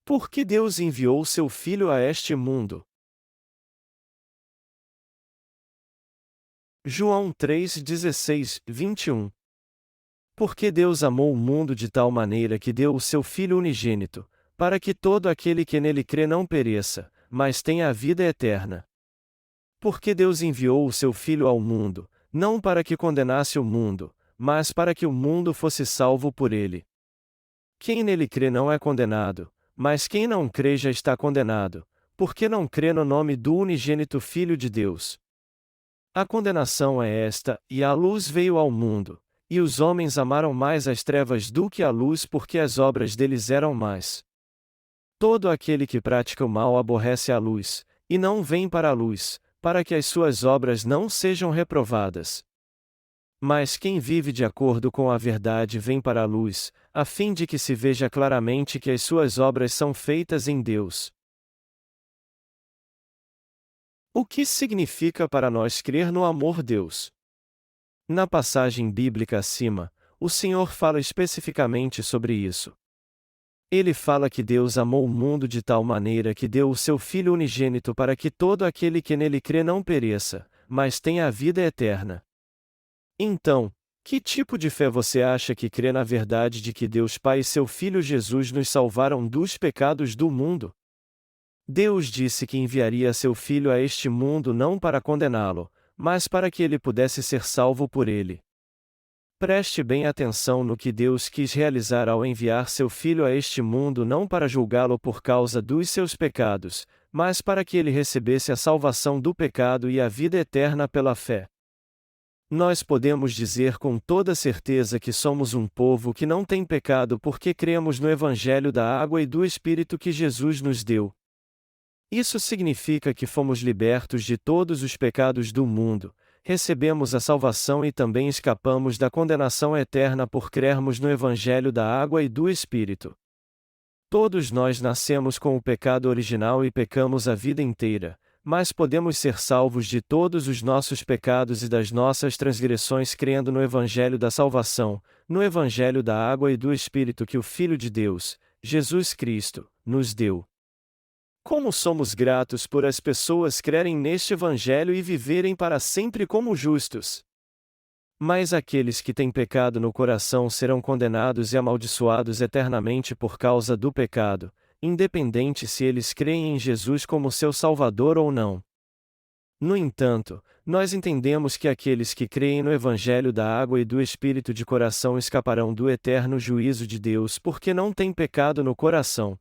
Por que Deus enviou seu Filho a este mundo? João 3,16, 21. Porque Deus amou o mundo de tal maneira que deu o seu Filho unigênito, para que todo aquele que nele crê não pereça, mas tenha a vida eterna. Porque Deus enviou o seu Filho ao mundo, não para que condenasse o mundo, mas para que o mundo fosse salvo por ele. Quem nele crê não é condenado, mas quem não crê já está condenado, porque não crê no nome do unigênito Filho de Deus. A condenação é esta: e a luz veio ao mundo, e os homens amaram mais as trevas do que a luz porque as obras deles eram más. Todo aquele que pratica o mal aborrece a luz, e não vem para a luz, para que as suas obras não sejam reprovadas. Mas quem vive de acordo com a verdade vem para a luz, a fim de que se veja claramente que as suas obras são feitas em Deus. O que significa para nós crer no amor de Deus? Na passagem bíblica acima, o Senhor fala especificamente sobre isso. Ele fala que Deus amou o mundo de tal maneira que deu o seu Filho unigênito para que todo aquele que nele crê não pereça, mas tenha a vida eterna. Então, que tipo de fé você acha que crê na verdade de que Deus Pai e seu Filho Jesus nos salvaram dos pecados do mundo? Deus disse que enviaria seu Filho a este mundo não para condená-lo, mas para que ele pudesse ser salvo por ele. Preste bem atenção no que Deus quis realizar ao enviar seu Filho a este mundo não para julgá-lo por causa dos seus pecados, mas para que ele recebesse a salvação do pecado e a vida eterna pela fé. Nós podemos dizer com toda certeza que somos um povo que não tem pecado porque cremos no Evangelho da água e do Espírito que Jesus nos deu. Isso significa que fomos libertos de todos os pecados do mundo, recebemos a salvação e também escapamos da condenação eterna por crermos no Evangelho da água e do Espírito. Todos nós nascemos com o pecado original e pecamos a vida inteira, mas podemos ser salvos de todos os nossos pecados e das nossas transgressões crendo no Evangelho da salvação, no Evangelho da água e do Espírito que o Filho de Deus, Jesus Cristo, nos deu. Como somos gratos por as pessoas crerem neste Evangelho e viverem para sempre como justos. Mas aqueles que têm pecado no coração serão condenados e amaldiçoados eternamente por causa do pecado, independente se eles creem em Jesus como seu Salvador ou não. No entanto, nós entendemos que aqueles que creem no Evangelho da água e do Espírito de coração escaparão do eterno juízo de Deus porque não têm pecado no coração.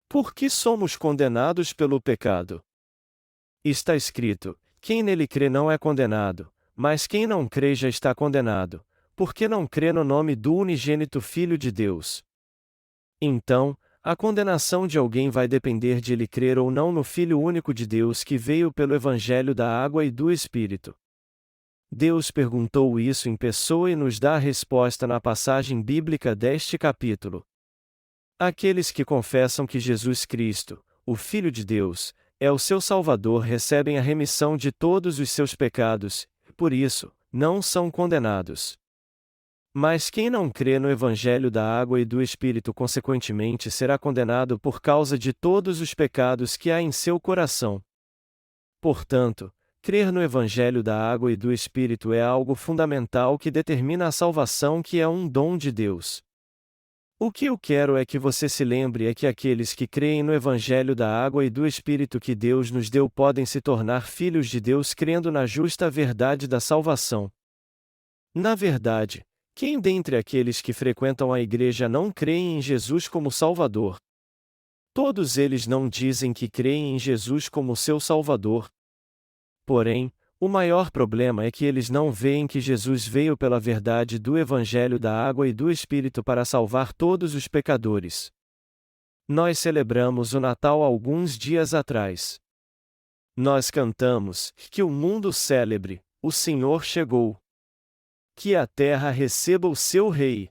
Por que somos condenados pelo pecado? Está escrito: quem nele crê não é condenado, mas quem não crê já está condenado, porque não crê no nome do unigênito Filho de Deus. Então, a condenação de alguém vai depender de ele crer ou não no Filho único de Deus que veio pelo Evangelho da água e do Espírito. Deus perguntou isso em pessoa e nos dá a resposta na passagem bíblica deste capítulo. Aqueles que confessam que Jesus Cristo, o Filho de Deus, é o seu Salvador recebem a remissão de todos os seus pecados, e por isso, não são condenados. Mas quem não crê no Evangelho da água e do Espírito consequentemente será condenado por causa de todos os pecados que há em seu coração. Portanto, crer no Evangelho da água e do Espírito é algo fundamental que determina a salvação que é um dom de Deus. O que eu quero é que você se lembre é que aqueles que creem no Evangelho da água e do Espírito que Deus nos deu podem se tornar filhos de Deus crendo na justa verdade da salvação. Na verdade, quem dentre aqueles que frequentam a igreja não creem em Jesus como Salvador? Todos eles não dizem que creem em Jesus como seu Salvador. Porém, o maior problema é que eles não veem que Jesus veio pela verdade do Evangelho da água e do Espírito para salvar todos os pecadores. Nós celebramos o Natal alguns dias atrás. Nós cantamos: que o mundo celebre, o Senhor chegou. Que a terra receba o seu Rei.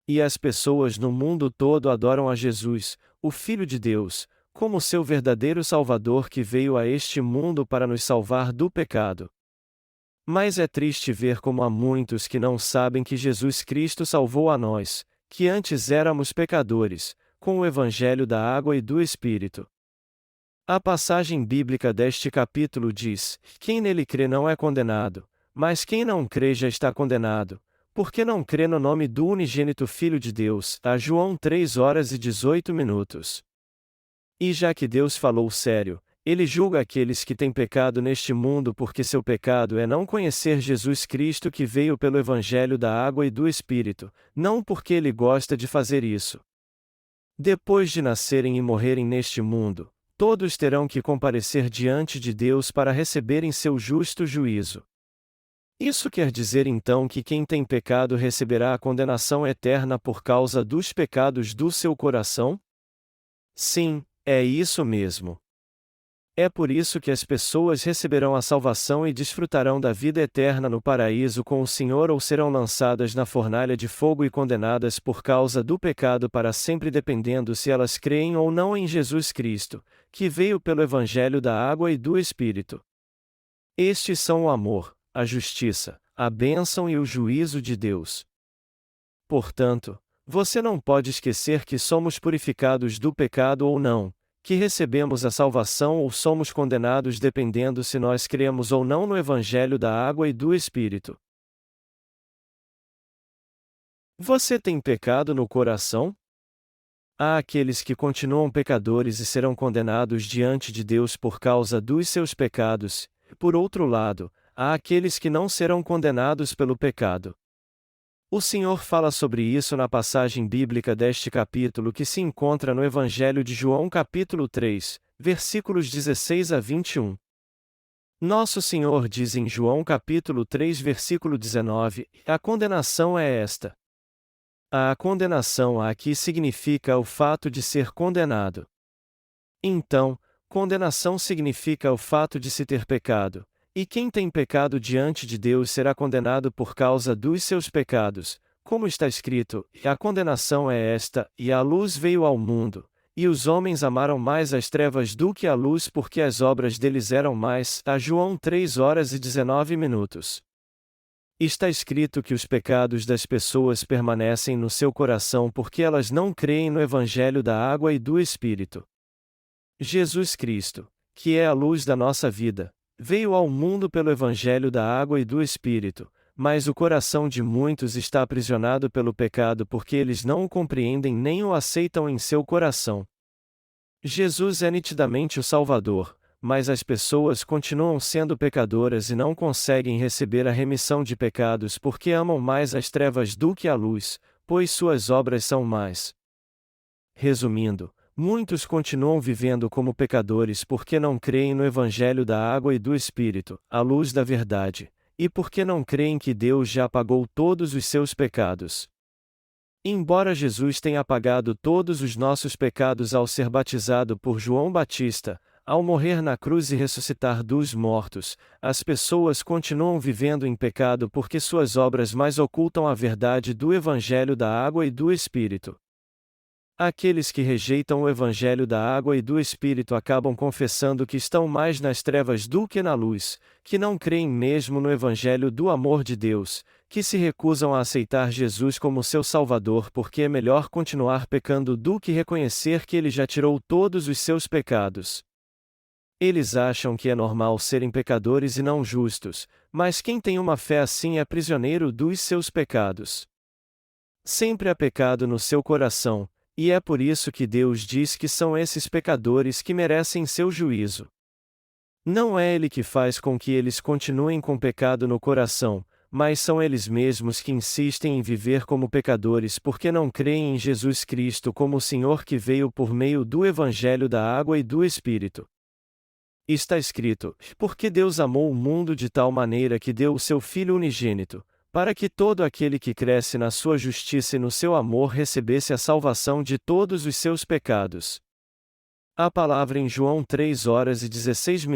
E as pessoas no mundo todo adoram a Jesus, o Filho de Deus, como seu verdadeiro Salvador que veio a este mundo para nos salvar do pecado. Mas é triste ver como há muitos que não sabem que Jesus Cristo salvou a nós, que antes éramos pecadores, com o Evangelho da água e do Espírito. A passagem bíblica deste capítulo diz: quem nele crê não é condenado, mas quem não crê já está condenado, porque não crê no nome do unigênito Filho de Deus. A João 3:18. E já que Deus falou sério, ele julga aqueles que têm pecado neste mundo porque seu pecado é não conhecer Jesus Cristo que veio pelo Evangelho da água e do Espírito, não porque ele gosta de fazer isso. Depois de nascerem e morrerem neste mundo, todos terão que comparecer diante de Deus para receberem seu justo juízo. Isso quer dizer então que quem tem pecado receberá a condenação eterna por causa dos pecados do seu coração? Sim, é isso mesmo. É por isso que as pessoas receberão a salvação e desfrutarão da vida eterna no paraíso com o Senhor ou serão lançadas na fornalha de fogo e condenadas por causa do pecado para sempre, dependendo se elas creem ou não em Jesus Cristo, que veio pelo Evangelho da água e do Espírito. Estes são o amor, a justiça, a bênção e o juízo de Deus. Portanto, você não pode esquecer que somos purificados do pecado ou não, que recebemos a salvação ou somos condenados dependendo se nós cremos ou não no Evangelho da água e do Espírito. Você tem pecado no coração? Há aqueles que continuam pecadores e serão condenados diante de Deus por causa dos seus pecados, e por outro lado, há aqueles que não serão condenados pelo pecado. O Senhor fala sobre isso na passagem bíblica deste capítulo que se encontra no Evangelho de João capítulo 3, versículos 16 a 21. Nosso Senhor diz em João capítulo 3 versículo 19, a condenação é esta. A condenação aqui significa o fato de ser condenado. Então, condenação significa o fato de se ter pecado. E quem tem pecado diante de Deus será condenado por causa dos seus pecados, como está escrito: a condenação é esta, e a luz veio ao mundo, e os homens amaram mais as trevas do que a luz porque as obras deles eram mais. A João 3:19. Está escrito que os pecados das pessoas permanecem no seu coração porque elas não creem no Evangelho da água e do Espírito. Jesus Cristo, que é a luz da nossa vida, veio ao mundo pelo Evangelho da água e do Espírito, mas o coração de muitos está aprisionado pelo pecado porque eles não o compreendem nem o aceitam em seu coração. Jesus é nitidamente o Salvador, mas as pessoas continuam sendo pecadoras e não conseguem receber a remissão de pecados porque amam mais as trevas do que a luz, pois suas obras são más. Resumindo, muitos continuam vivendo como pecadores porque não creem no Evangelho da água e do Espírito, a luz da verdade, e porque não creem que Deus já apagou todos os seus pecados. Embora Jesus tenha apagado todos os nossos pecados ao ser batizado por João Batista, ao morrer na cruz e ressuscitar dos mortos, as pessoas continuam vivendo em pecado porque suas obras mais ocultam a verdade do Evangelho da água e do Espírito. Aqueles que rejeitam o Evangelho da água e do Espírito acabam confessando que estão mais nas trevas do que na luz, que não creem mesmo no Evangelho do amor de Deus, que se recusam a aceitar Jesus como seu Salvador porque é melhor continuar pecando do que reconhecer que Ele já tirou todos os seus pecados. Eles acham que é normal serem pecadores e não justos, mas quem tem uma fé assim é prisioneiro dos seus pecados. Sempre há pecado no seu coração, e é por isso que Deus diz que são esses pecadores que merecem seu juízo. Não é Ele que faz com que eles continuem com pecado no coração, mas são eles mesmos que insistem em viver como pecadores porque não creem em Jesus Cristo como o Senhor que veio por meio do Evangelho da água e do Espírito. Está escrito: porque Deus amou o mundo de tal maneira que deu o seu Filho unigênito, para que todo aquele que cresce na sua justiça e no seu amor recebesse a salvação de todos os seus pecados. A palavra em João 3:16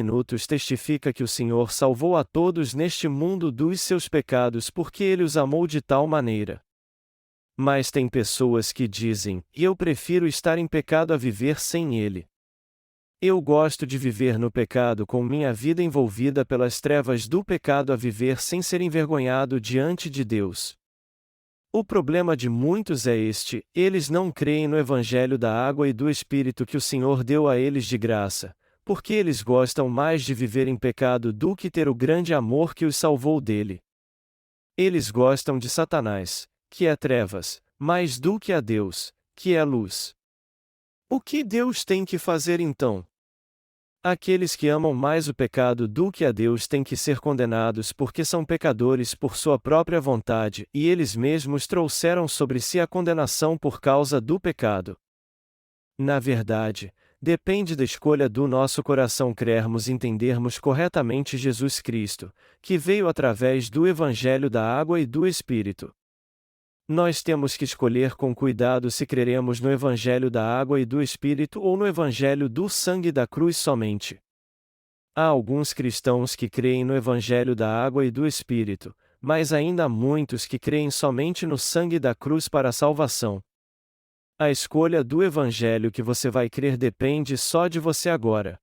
testifica que o Senhor salvou a todos neste mundo dos seus pecados porque Ele os amou de tal maneira. Mas tem pessoas que dizem: eu prefiro estar em pecado a viver sem Ele. Eu gosto de viver no pecado com minha vida envolvida pelas trevas do pecado a viver sem ser envergonhado diante de Deus. O problema de muitos é este: eles não creem no Evangelho da água e do Espírito que o Senhor deu a eles de graça, porque eles gostam mais de viver em pecado do que ter o grande amor que os salvou dele. Eles gostam de Satanás, que é trevas, mais do que a Deus, que é luz. O que Deus tem que fazer então? Aqueles que amam mais o pecado do que a Deus têm que ser condenados porque são pecadores por sua própria vontade e eles mesmos trouxeram sobre si a condenação por causa do pecado. Na verdade, depende da escolha do nosso coração crermos e entendermos corretamente Jesus Cristo, que veio através do Evangelho da água e do Espírito. Nós temos que escolher com cuidado se creremos no Evangelho da água e do Espírito ou no Evangelho do sangue da cruz somente. Há alguns cristãos que creem no Evangelho da água e do Espírito, mas ainda há muitos que creem somente no sangue da cruz para a salvação. A escolha do Evangelho que você vai crer depende só de você agora.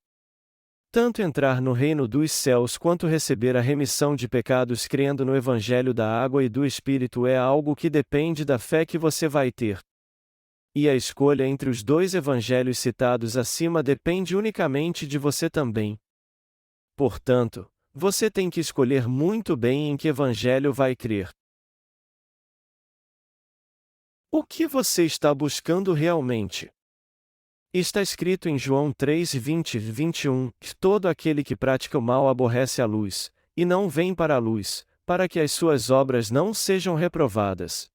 Tanto entrar no reino dos céus quanto receber a remissão de pecados crendo no Evangelho da água e do Espírito é algo que depende da fé que você vai ter. E a escolha entre os dois evangelhos citados acima depende unicamente de você também. Portanto, você tem que escolher muito bem em que evangelho vai crer. O que você está buscando realmente? Está escrito em João 3:20-21, que todo aquele que pratica o mal aborrece a luz, e não vem para a luz, para que as suas obras não sejam reprovadas.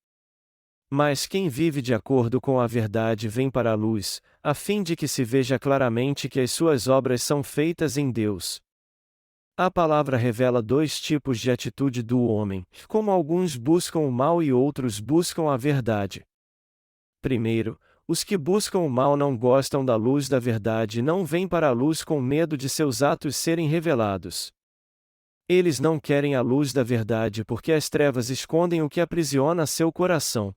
Mas quem vive de acordo com a verdade vem para a luz, a fim de que se veja claramente que as suas obras são feitas em Deus. A palavra revela dois tipos de atitude do homem, como alguns buscam o mal e outros buscam a verdade. Primeiro, os que buscam o mal não gostam da luz da verdade e não vêm para a luz com medo de seus atos serem revelados. Eles não querem a luz da verdade porque as trevas escondem o que aprisiona seu coração.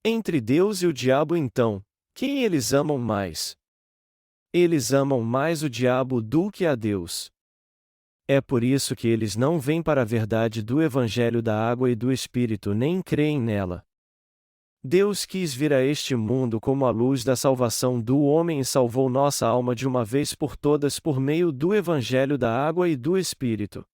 Entre Deus e o diabo então, quem eles amam mais? Eles amam mais o diabo do que a Deus. É por isso que eles não vêm para a verdade do Evangelho da água e do Espírito nem creem nela. Deus quis vir a este mundo como a luz da salvação do homem e salvou nossa alma de uma vez por todas por meio do Evangelho da água e do Espírito.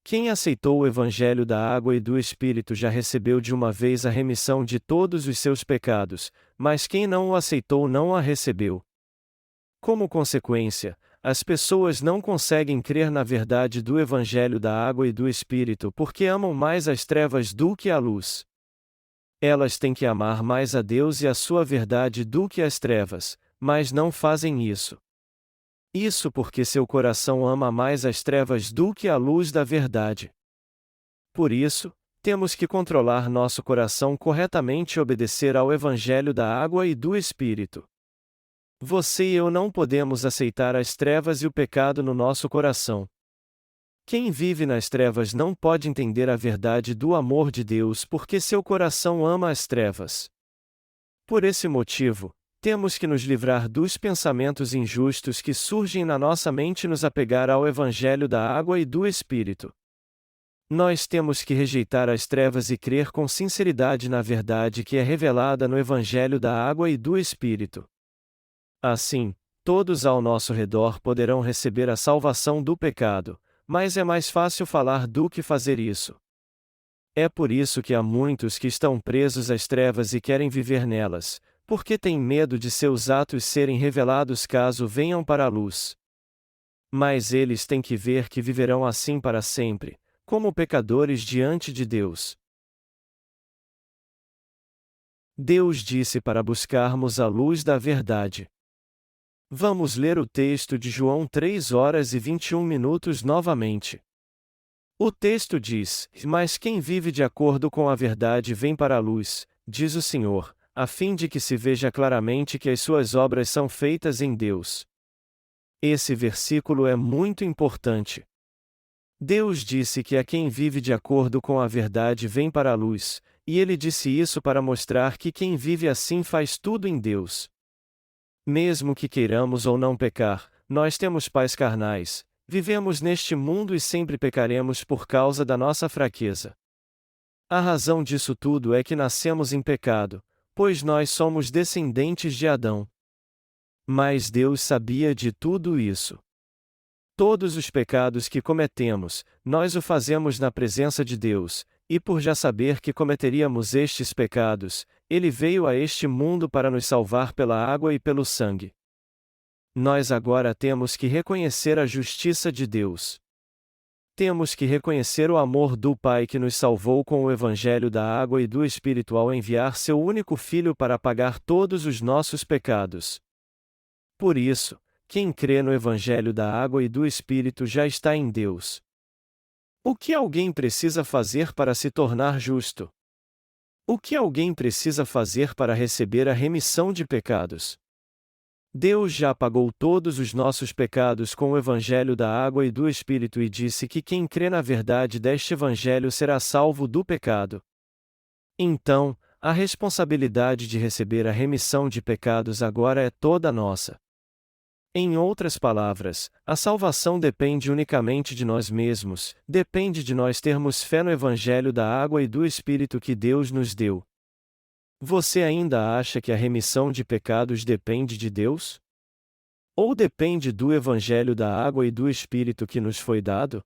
Quem aceitou o Evangelho da água e do Espírito já recebeu de uma vez a remissão de todos os seus pecados, mas quem não o aceitou não a recebeu. Como consequência, as pessoas não conseguem crer na verdade do Evangelho da água e do Espírito porque amam mais as trevas do que a luz. Elas têm que amar mais a Deus e a sua verdade do que as trevas, mas não fazem isso. Isso porque seu coração ama mais as trevas do que a luz da verdade. Por isso, temos que controlar nosso coração corretamente e obedecer ao Evangelho da água e do Espírito. Você e eu não podemos aceitar as trevas e o pecado no nosso coração. Quem vive nas trevas não pode entender a verdade do amor de Deus porque seu coração ama as trevas. Por esse motivo, temos que nos livrar dos pensamentos injustos que surgem na nossa mente e nos apegar ao Evangelho da água e do Espírito. Nós temos que rejeitar as trevas e crer com sinceridade na verdade que é revelada no Evangelho da água e do Espírito. Assim, todos ao nosso redor poderão receber a salvação do pecado, mas é mais fácil falar do que fazer isso. É por isso que há muitos que estão presos às trevas e querem viver nelas, porque têm medo de seus atos serem revelados caso venham para a luz. Mas eles têm que ver que viverão assim para sempre, como pecadores diante de Deus. Deus disse para buscarmos a luz da verdade. Vamos ler o texto de João 3:21 novamente. O texto diz: Mas quem vive de acordo com a verdade vem para a luz, diz o Senhor, a fim de que se veja claramente que as suas obras são feitas em Deus. Esse versículo é muito importante. Deus disse que a quem vive de acordo com a verdade vem para a luz, e ele disse isso para mostrar que quem vive assim faz tudo em Deus. Mesmo que queiramos ou não pecar, nós temos pais carnais, vivemos neste mundo e sempre pecaremos por causa da nossa fraqueza. A razão disso tudo é que nascemos em pecado, pois nós somos descendentes de Adão. Mas Deus sabia de tudo isso. Todos os pecados que cometemos, nós o fazemos na presença de Deus, e por já saber que cometeríamos estes pecados, Ele veio a este mundo para nos salvar pela água e pelo sangue. Nós agora temos que reconhecer a justiça de Deus. Temos que reconhecer o amor do Pai que nos salvou com o Evangelho da água e do Espírito ao enviar seu único Filho para pagar todos os nossos pecados. Por isso, quem crê no Evangelho da água e do Espírito já está em Deus. O que alguém precisa fazer para se tornar justo? O que alguém precisa fazer para receber a remissão de pecados? Deus já pagou todos os nossos pecados com o Evangelho da água e do Espírito e disse que quem crê na verdade deste Evangelho será salvo do pecado. Então, a responsabilidade de receber a remissão de pecados agora é toda nossa. Em outras palavras, a salvação depende unicamente de nós mesmos, depende de nós termos fé no Evangelho da água e do Espírito que Deus nos deu. Você ainda acha que a remissão de pecados depende de Deus? Ou depende do Evangelho da água e do Espírito que nos foi dado?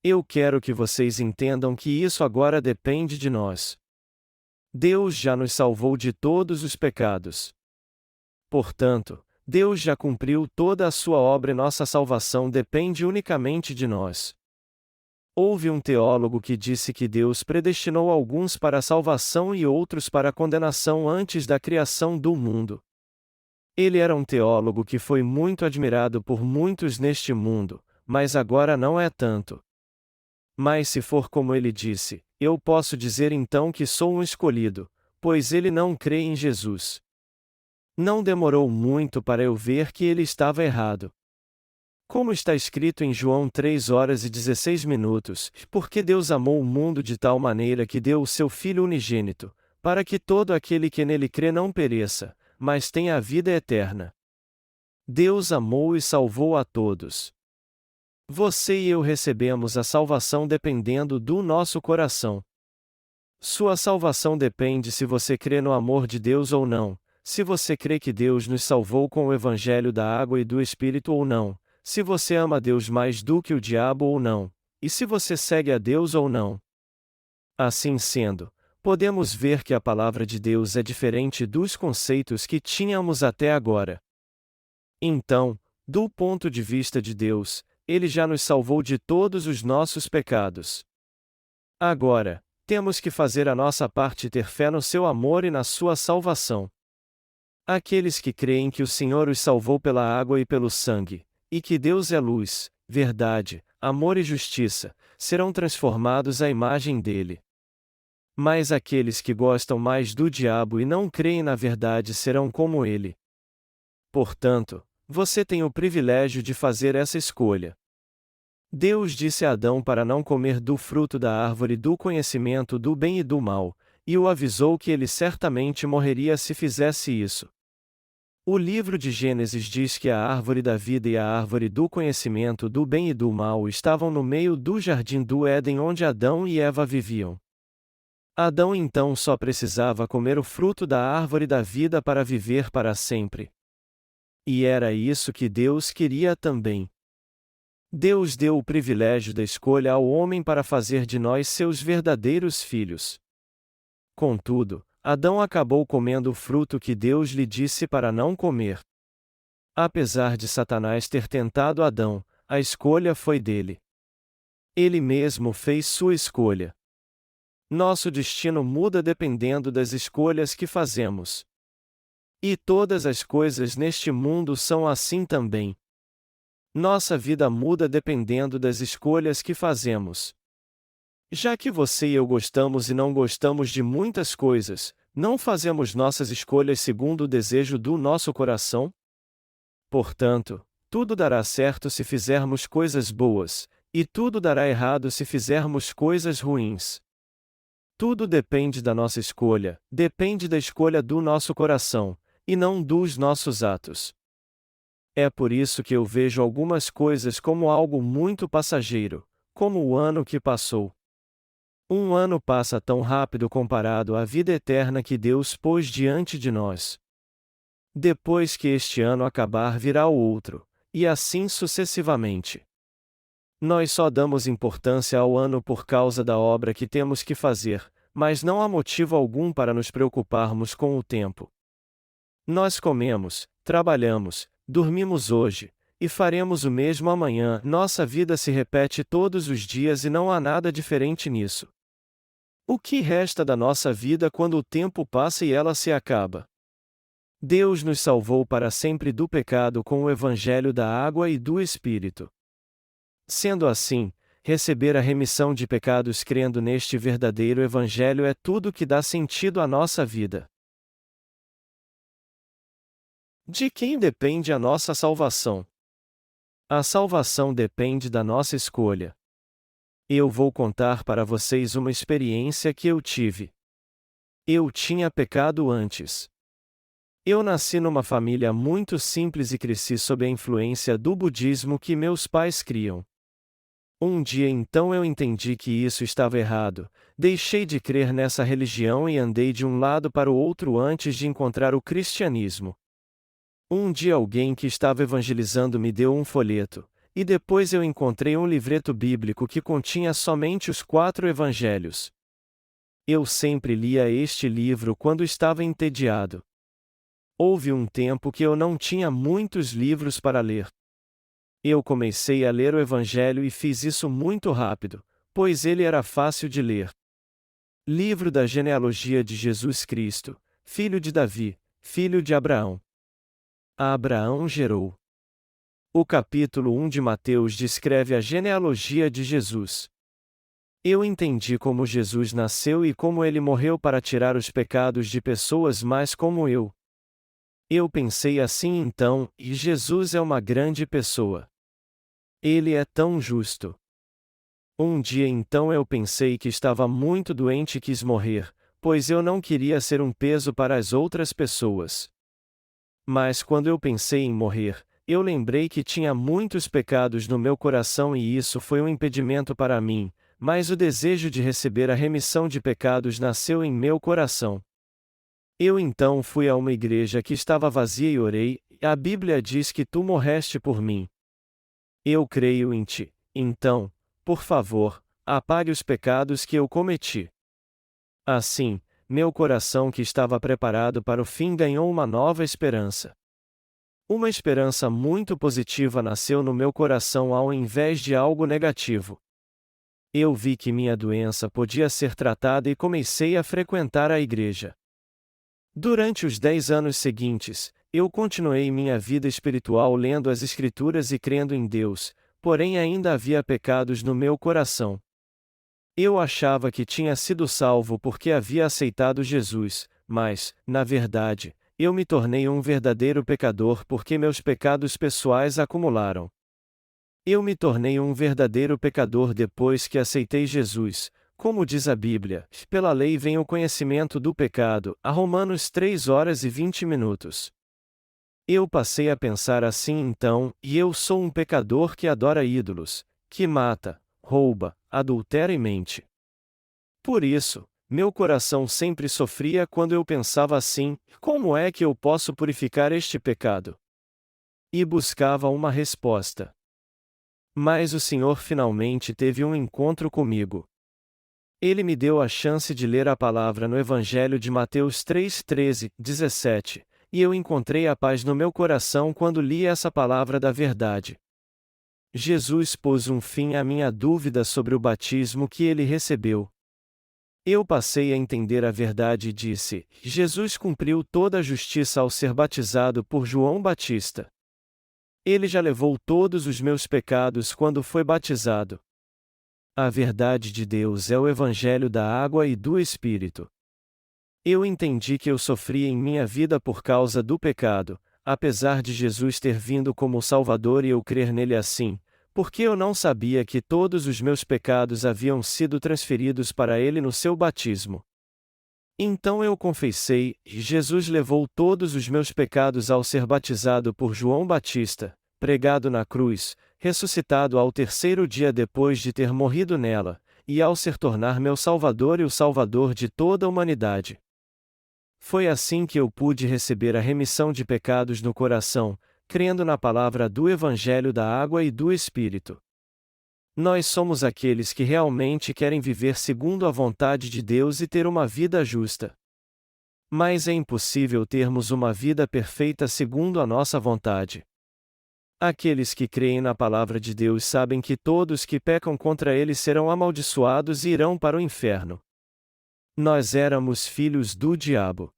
Eu quero que vocês entendam que isso agora depende de nós. Deus já nos salvou de todos os pecados. Portanto, Deus já cumpriu toda a sua obra e nossa salvação depende unicamente de nós. Houve um teólogo que disse que Deus predestinou alguns para a salvação e outros para a condenação antes da criação do mundo. Ele era um teólogo que foi muito admirado por muitos neste mundo, mas agora não é tanto. Mas se for como ele disse, eu posso dizer então que sou um escolhido, pois ele não crê em Jesus. Não demorou muito para eu ver que ele estava errado. Como está escrito em João 3h16, porque Deus amou o mundo de tal maneira que deu o seu Filho unigênito, para que todo aquele que nele crê não pereça, mas tenha a vida eterna. Deus amou e salvou a todos. Você e eu recebemos a salvação dependendo do nosso coração. Sua salvação depende se você crê no amor de Deus ou não. Se você crê que Deus nos salvou com o Evangelho da água e do Espírito ou não, se você ama Deus mais do que o diabo ou não, e se você segue a Deus ou não. Assim sendo, podemos ver que a palavra de Deus é diferente dos conceitos que tínhamos até agora. Então, do ponto de vista de Deus, Ele já nos salvou de todos os nossos pecados. Agora, temos que fazer a nossa parte e ter fé no seu amor e na sua salvação. Aqueles que creem que o Senhor os salvou pela água e pelo sangue, e que Deus é luz, verdade, amor e justiça, serão transformados à imagem dele. Mas aqueles que gostam mais do diabo e não creem na verdade serão como ele. Portanto, você tem o privilégio de fazer essa escolha. Deus disse a Adão para não comer do fruto da árvore do conhecimento do bem e do mal, e o avisou que ele certamente morreria se fizesse isso. O livro de Gênesis diz que a árvore da vida e a árvore do conhecimento do bem e do mal estavam no meio do jardim do Éden onde Adão e Eva viviam. Adão então só precisava comer o fruto da árvore da vida para viver para sempre. E era isso que Deus queria também. Deus deu o privilégio da escolha ao homem para fazer de nós seus verdadeiros filhos. Contudo, Adão acabou comendo o fruto que Deus lhe disse para não comer. Apesar de Satanás ter tentado Adão, a escolha foi dele. Ele mesmo fez sua escolha. Nosso destino muda dependendo das escolhas que fazemos. E todas as coisas neste mundo são assim também. Nossa vida muda dependendo das escolhas que fazemos. Já que você e eu gostamos e não gostamos de muitas coisas, não fazemos nossas escolhas segundo o desejo do nosso coração? Portanto, tudo dará certo se fizermos coisas boas, e tudo dará errado se fizermos coisas ruins. Tudo depende da nossa escolha, depende da escolha do nosso coração, e não dos nossos atos. É por isso que eu vejo algumas coisas como algo muito passageiro, como o ano que passou. Um ano passa tão rápido comparado à vida eterna que Deus pôs diante de nós. Depois que este ano acabar, virá o outro, e assim sucessivamente. Nós só damos importância ao ano por causa da obra que temos que fazer, mas não há motivo algum para nos preocuparmos com o tempo. Nós comemos, trabalhamos, dormimos hoje, e faremos o mesmo amanhã. Nossa vida se repete todos os dias e não há nada diferente nisso. O que resta da nossa vida quando o tempo passa e ela se acaba? Deus nos salvou para sempre do pecado com o Evangelho da água e do Espírito. Sendo assim, receber a remissão de pecados crendo neste verdadeiro Evangelho é tudo que dá sentido à nossa vida. De quem depende a nossa salvação? A salvação depende da nossa escolha. Eu vou contar para vocês uma experiência que eu tive. Eu tinha pecado antes. Eu nasci numa família muito simples e cresci sob a influência do budismo que meus pais criam. Um dia então eu entendi que isso estava errado, deixei de crer nessa religião e andei de um lado para o outro antes de encontrar o cristianismo. Um dia alguém que estava evangelizando me deu um folheto, e depois eu encontrei um livreto bíblico que continha somente os 4 evangelhos. Eu sempre lia este livro quando estava entediado. Houve um tempo que eu não tinha muitos livros para ler. Eu comecei a ler o Evangelho e fiz isso muito rápido, pois ele era fácil de ler. Livro da genealogia de Jesus Cristo, filho de Davi, filho de Abraão. A Abraão gerou. O capítulo 1 de Mateus descreve a genealogia de Jesus. Eu entendi como Jesus nasceu e como ele morreu para tirar os pecados de pessoas mais como eu. Eu pensei assim então, e Jesus é uma grande pessoa. Ele é tão justo. Um dia então eu pensei que estava muito doente e quis morrer, pois eu não queria ser um peso para as outras pessoas. Mas quando eu pensei em morrer, eu lembrei que tinha muitos pecados no meu coração e isso foi um impedimento para mim, mas o desejo de receber a remissão de pecados nasceu em meu coração. Eu então fui a uma igreja que estava vazia e orei, e a Bíblia diz que tu morreste por mim. Eu creio em ti, então, por favor, apague os pecados que eu cometi. Assim, meu coração que estava preparado para o fim ganhou uma nova esperança. Uma esperança muito positiva nasceu no meu coração ao invés de algo negativo. Eu vi que minha doença podia ser tratada e comecei a frequentar a igreja. Durante os 10 anos seguintes, eu continuei minha vida espiritual lendo as Escrituras e crendo em Deus, porém ainda havia pecados no meu coração. Eu achava que tinha sido salvo porque havia aceitado Jesus, mas, na verdade, eu me tornei um verdadeiro pecador porque meus pecados pessoais acumularam. Eu me tornei um verdadeiro pecador depois que aceitei Jesus. Como diz a Bíblia, pela lei vem o conhecimento do pecado, a Romanos 3:20. Eu passei a pensar assim então, e eu sou um pecador que adora ídolos, que mata, rouba, adultera e mente. Por isso, meu coração sempre sofria quando eu pensava assim: como é que eu posso purificar este pecado? E buscava uma resposta. Mas o Senhor finalmente teve um encontro comigo. Ele me deu a chance de ler a palavra no Evangelho de Mateus 3:13-17, e eu encontrei a paz no meu coração quando li essa palavra da verdade. Jesus pôs um fim à minha dúvida sobre o batismo que ele recebeu. Eu passei a entender a verdade e disse: Jesus cumpriu toda a justiça ao ser batizado por João Batista. Ele já levou todos os meus pecados quando foi batizado. A verdade de Deus é o Evangelho da água e do Espírito. Eu entendi que eu sofria em minha vida por causa do pecado, apesar de Jesus ter vindo como Salvador e eu crer nele assim, porque eu não sabia que todos os meus pecados haviam sido transferidos para ele no seu batismo. Então eu confessei, e Jesus levou todos os meus pecados ao ser batizado por João Batista, pregado na cruz, ressuscitado ao 3º dia depois de ter morrido nela, e ao se tornar meu Salvador e o Salvador de toda a humanidade. Foi assim que eu pude receber a remissão de pecados no coração, crendo na palavra do Evangelho da Água e do Espírito. Nós somos aqueles que realmente querem viver segundo a vontade de Deus e ter uma vida justa. Mas é impossível termos uma vida perfeita segundo a nossa vontade. Aqueles que creem na palavra de Deus sabem que todos que pecam contra ele serão amaldiçoados e irão para o inferno. Nós éramos filhos do diabo.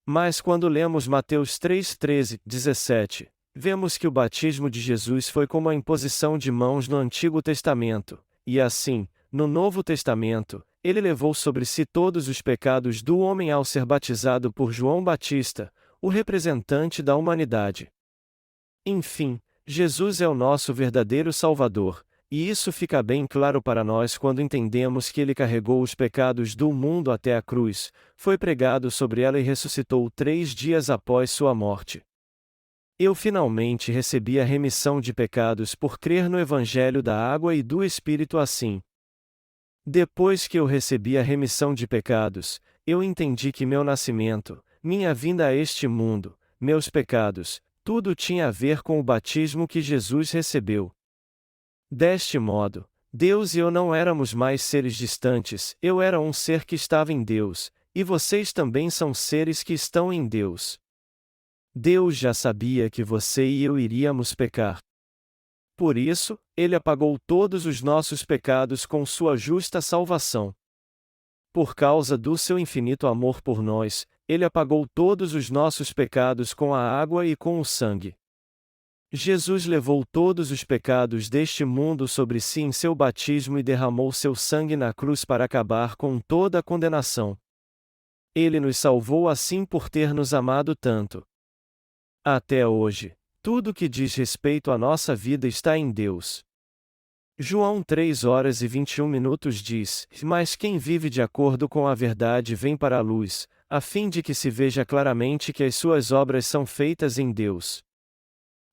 Mas quando lemos Mateus 3, 13, 17, vemos que o batismo de Jesus foi como a imposição de mãos no Antigo Testamento, e assim, no Novo Testamento, ele levou sobre si todos os pecados do homem ao ser batizado por João Batista, o representante da humanidade. Enfim, Jesus é o nosso verdadeiro Salvador, e isso fica bem claro para nós quando entendemos que ele carregou os pecados do mundo até a cruz, foi pregado sobre ela e ressuscitou 3 dias após sua morte. Eu finalmente recebi a remissão de pecados por crer no Evangelho da Água e do Espírito assim. Depois que eu recebi a remissão de pecados, eu entendi que meu nascimento, minha vinda a este mundo, meus pecados, tudo tinha a ver com o batismo que Jesus recebeu. Deste modo, Deus e eu não éramos mais seres distantes, eu era um ser que estava em Deus, e vocês também são seres que estão em Deus. Deus já sabia que você e eu iríamos pecar. Por isso, ele apagou todos os nossos pecados com sua justa salvação. Por causa do seu infinito amor por nós, ele apagou todos os nossos pecados com a água e com o sangue. Jesus levou todos os pecados deste mundo sobre si em seu batismo e derramou seu sangue na cruz para acabar com toda a condenação. Ele nos salvou assim por ter nos amado tanto. Até hoje, tudo que diz respeito à nossa vida está em Deus. João 3 horas e 21 minutos diz: Mas quem vive de acordo com a verdade vem para a luz, a fim de que se veja claramente que as suas obras são feitas em Deus.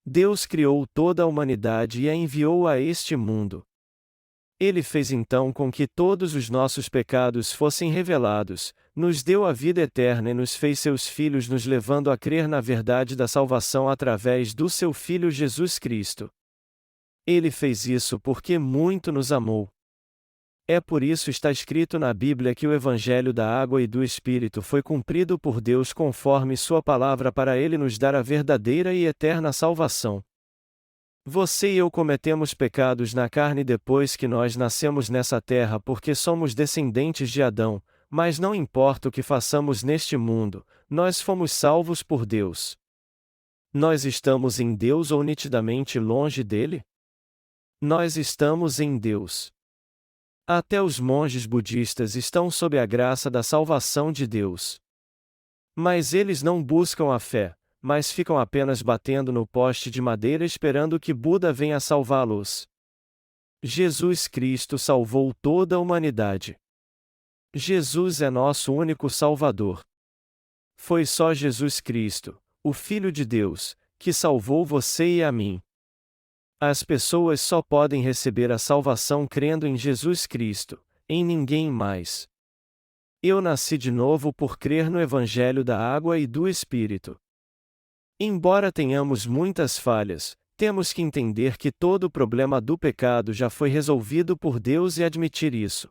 Deus criou toda a humanidade e a enviou a este mundo. Ele fez então com que todos os nossos pecados fossem revelados, nos deu a vida eterna e nos fez seus filhos, nos levando a crer na verdade da salvação através do seu Filho Jesus Cristo. Ele fez isso porque muito nos amou. É por isso está escrito na Bíblia que o Evangelho da Água e do Espírito foi cumprido por Deus conforme sua palavra para ele nos dar a verdadeira e eterna salvação. Você e eu cometemos pecados na carne depois que nós nascemos nessa terra porque somos descendentes de Adão, mas não importa o que façamos neste mundo, nós fomos salvos por Deus. Nós estamos em Deus ou nitidamente longe dele? Nós estamos em Deus. Até os monges budistas estão sob a graça da salvação de Deus. Mas eles não buscam a fé, mas ficam apenas batendo no poste de madeira esperando que Buda venha salvá-los. Jesus Cristo salvou toda a humanidade. Jesus é nosso único Salvador. Foi só Jesus Cristo, o Filho de Deus, que salvou você e a mim. As pessoas só podem receber a salvação crendo em Jesus Cristo, em ninguém mais. Eu nasci de novo por crer no Evangelho da Água e do Espírito. Embora tenhamos muitas falhas, temos que entender que todo o problema do pecado já foi resolvido por Deus e admitir isso.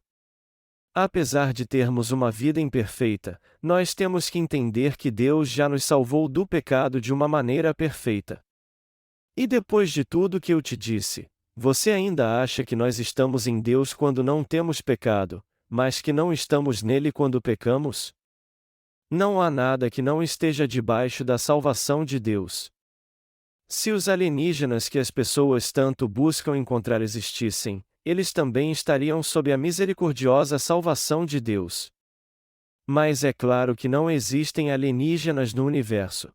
Apesar de termos uma vida imperfeita, nós temos que entender que Deus já nos salvou do pecado de uma maneira perfeita. E depois de tudo que eu te disse, você ainda acha que nós estamos em Deus quando não temos pecado, mas que não estamos nele quando pecamos? Não há nada que não esteja debaixo da salvação de Deus. Se os alienígenas que as pessoas tanto buscam encontrar existissem, eles também estariam sob a misericordiosa salvação de Deus. Mas é claro que não existem alienígenas no universo.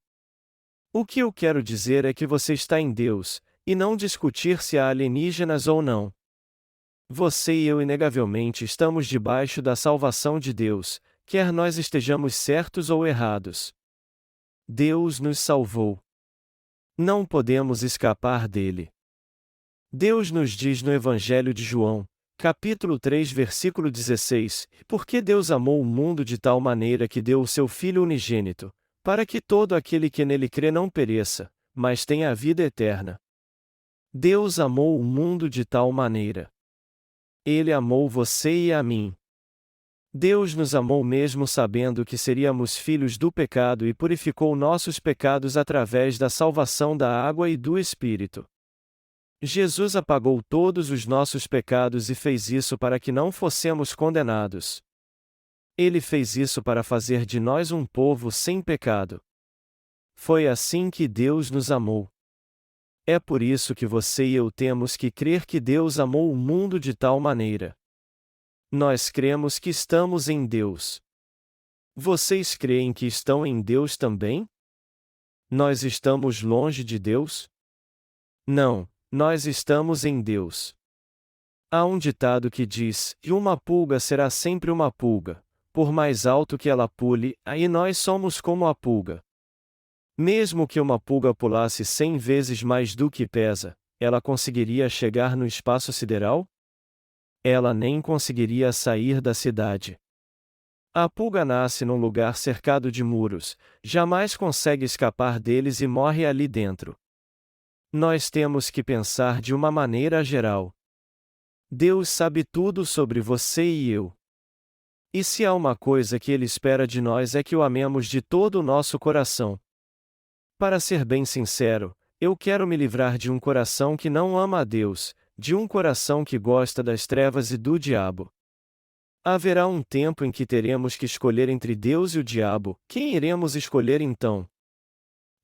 O que eu quero dizer é que você está em Deus, e não discutir se há alienígenas ou não. Você e eu inegavelmente estamos debaixo da salvação de Deus, quer nós estejamos certos ou errados. Deus nos salvou. Não podemos escapar dele. Deus nos diz no Evangelho de João, Capítulo 3, versículo 16: Porque Deus amou o mundo de tal maneira que deu o seu Filho unigênito, para que todo aquele que nele crê não pereça, mas tenha a vida eterna. Deus amou o mundo de tal maneira. Ele amou você e a mim. Deus nos amou mesmo sabendo que seríamos filhos do pecado e purificou nossos pecados através da salvação da água e do Espírito. Jesus apagou todos os nossos pecados e fez isso para que não fossemos condenados. Ele fez isso para fazer de nós um povo sem pecado. Foi assim que Deus nos amou. É por isso que você e eu temos que crer que Deus amou o mundo de tal maneira. Nós cremos que estamos em Deus. Vocês creem que estão em Deus também? Nós estamos longe de Deus? Não, nós estamos em Deus. Há um ditado que diz: "E uma pulga será sempre uma pulga, por mais alto que ela pule, aí nós somos como a pulga." Mesmo que uma pulga pulasse 100 vezes mais do que pesa, ela conseguiria chegar no espaço sideral? Ela nem conseguiria sair da cidade. A pulga nasce num lugar cercado de muros, jamais consegue escapar deles e morre ali dentro. Nós temos que pensar de uma maneira geral. Deus sabe tudo sobre você e eu. E se há uma coisa que Ele espera de nós é que o amemos de todo o nosso coração. Para ser bem sincero, eu quero me livrar de um coração que não ama a Deus, de um coração que gosta das trevas e do diabo. Haverá um tempo em que teremos que escolher entre Deus e o diabo. Quem iremos escolher então?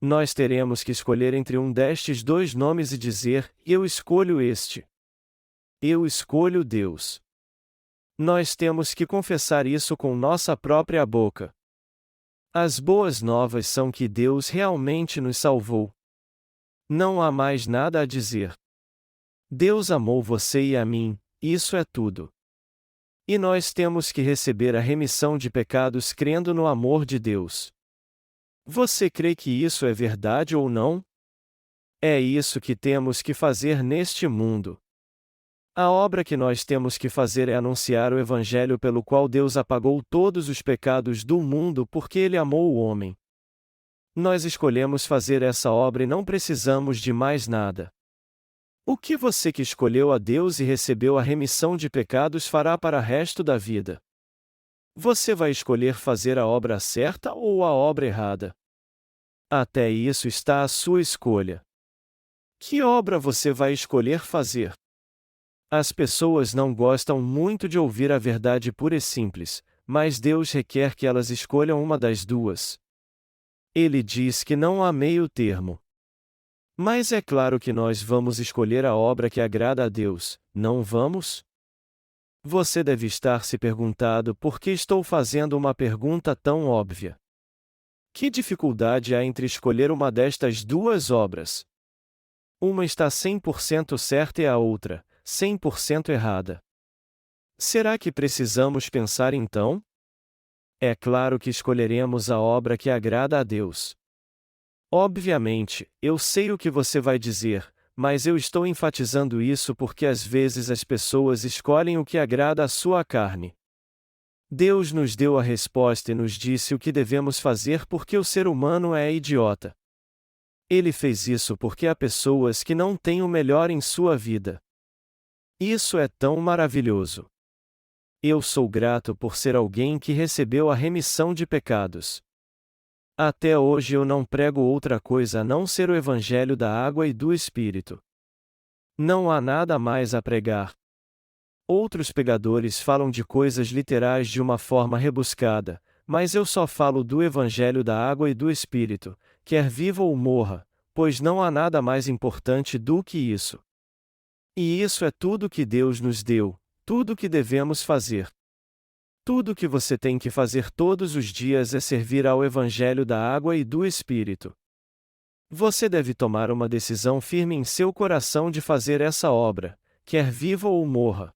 Nós teremos que escolher entre um destes dois nomes e dizer: eu escolho este. Eu escolho Deus. Nós temos que confessar isso com nossa própria boca. As boas novas são que Deus realmente nos salvou. Não há mais nada a dizer. Deus amou você e a mim, isso é tudo. E nós temos que receber a remissão de pecados crendo no amor de Deus. Você crê que isso é verdade ou não? É isso que temos que fazer neste mundo. A obra que nós temos que fazer é anunciar o Evangelho pelo qual Deus apagou todos os pecados do mundo porque Ele amou o homem. Nós escolhemos fazer essa obra e não precisamos de mais nada. O que você que escolheu a Deus e recebeu a remissão de pecados fará para o resto da vida? Você vai escolher fazer a obra certa ou a obra errada? Até isso está à sua escolha. Que obra você vai escolher fazer? As pessoas não gostam muito de ouvir a verdade pura e simples, mas Deus requer que elas escolham uma das duas. Ele diz que não há meio termo. Mas é claro que nós vamos escolher a obra que agrada a Deus, não vamos? Você deve estar se perguntando por que estou fazendo uma pergunta tão óbvia. Que dificuldade há entre escolher uma destas duas obras? Uma está 100% certa e a outra, 100% errada. Será que precisamos pensar então? É claro que escolheremos a obra que agrada a Deus. Obviamente, eu sei o que você vai dizer, mas eu estou enfatizando isso porque às vezes as pessoas escolhem o que agrada à sua carne. Deus nos deu a resposta e nos disse o que devemos fazer porque o ser humano é idiota. Ele fez isso porque há pessoas que não têm o melhor em sua vida. Isso é tão maravilhoso. Eu sou grato por ser alguém que recebeu a remissão de pecados. Até hoje eu não prego outra coisa a não ser o Evangelho da água e do Espírito. Não há nada mais a pregar. Outros pregadores falam de coisas literais de uma forma rebuscada, mas eu só falo do Evangelho da água e do Espírito, quer viva ou morra, pois não há nada mais importante do que isso. E isso é tudo que Deus nos deu, tudo que devemos fazer. Tudo que você tem que fazer todos os dias é servir ao Evangelho da água e do Espírito. Você deve tomar uma decisão firme em seu coração de fazer essa obra, quer viva ou morra.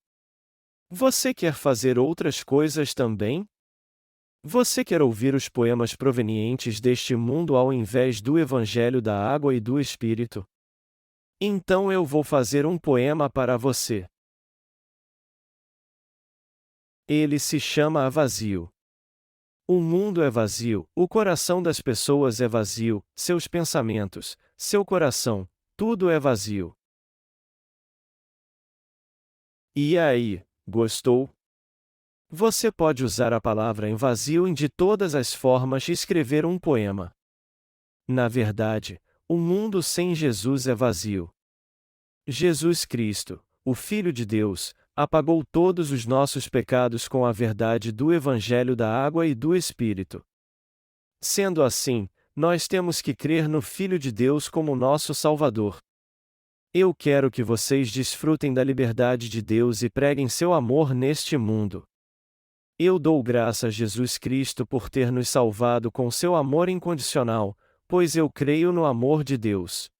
Você quer fazer outras coisas também? Você quer ouvir os poemas provenientes deste mundo ao invés do Evangelho da água e do Espírito? Então eu vou fazer um poema para você. Ele se chama vazio. O mundo é vazio, o coração das pessoas é vazio, seus pensamentos, seu coração, tudo é vazio. E aí, gostou? Você pode usar a palavra em vazio de todas as formas e escrever um poema. Na verdade, o mundo sem Jesus é vazio. Jesus Cristo, o Filho de Deus, apagou todos os nossos pecados com a verdade do Evangelho da Água e do Espírito. Sendo assim, nós temos que crer no Filho de Deus como nosso Salvador. Eu quero que vocês desfrutem da liberdade de Deus e preguem seu amor neste mundo. Eu dou graças a Jesus Cristo por ter nos salvado com seu amor incondicional, pois eu creio no amor de Deus.